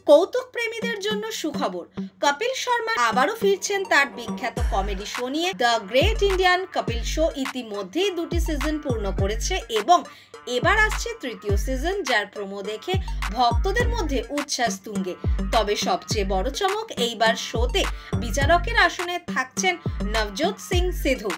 কৌতুক প্রেমীদের জন্য সুখবর, কপিল শর্মা আবারও ফিরছেন তার বিখ্যাত কমেডি শো নিয়ে। The great Indian Kapil show ইতিমধ্যেই 2টি সিজন পূর্ণ করেছে এবং এবার আসছে 3য় সিজন, যার প্রোমো দেখে ভক্তদের মধ্যে উচ্ছ্বাস তুঙ্গে। তবে সবচেয়ে বড় চমক, এইবার শোতে বিচারকের আসনে থাকছেন নভজোত সিং সিধু।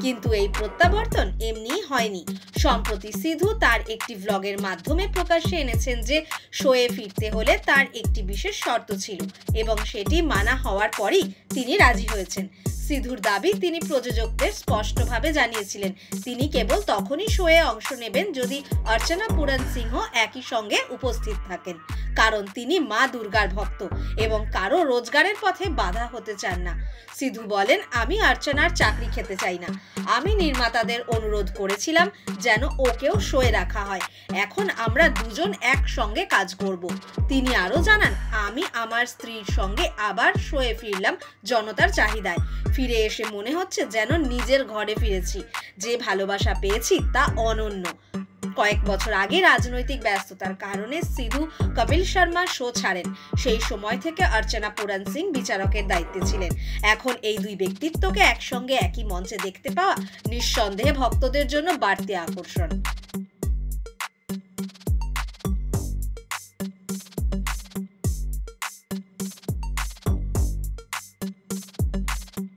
কিন্তু এই প্রত্যাবর্তন এমনি হয়নি। সম্প্রতি সিধু তার একটি ভ্লগের মাধ্যমে প্রকাশ্যে এনেছেন যে শোয়ে ফিরতে হলে তার একটি বিশেষ শর্ত ছিল এবং সেটি মানা হওয়ার পরই তিনি রাজি হয়েছেন। সিধুর দাবি, তিনি প্রযোজকদের স্পষ্টভাবে জানিয়েছিলেন তিনি কেবল তখনই শোয়ে অংশ নেবেন যদি অর্চনা পুরন সিংহ একই সঙ্গে উপস্থিত থাকেন, কারণ তিনি মা দুর্গার ভক্ত এবং কারো রোজগারের পথে বাধা হতে চান না। সিধু বলেন, আমি অর্চনার চাকরি খেতে চাই না। আমি নির্মাতাদের অনুরোধ করেছিলাম যেন ওকেও শোয়ে রাখা হয়। এখন আমরা দুজন একসঙ্গে কাজ করব। তিনি আরো জানান, আমি আমার স্ত্রীর সঙ্গে আবার শোয়ে ফিরলাম জনতার চাহিদায়। ফিরে এসে মনে হচ্ছে যেন নিজের ঘরে ফিরেছি। যে ভালোবাসা পেয়েছি তা অনন্য। কয়েক বছর আগে রাজনৈতিক ব্যস্ততার কারণে সিধু কপিল শর্মা শো ছাড়েন। সেই সময় থেকে অর্চনা পুরন সিং বিচারকের দায়িত্বে ছিলেন। এখন এই দুই ব্যক্তিত্বকে একসঙ্গে একই মঞ্চে দেখতে পাওয়া নিঃসন্দেহে ভক্তদের জন্য বাড়তি আকর্ষণ।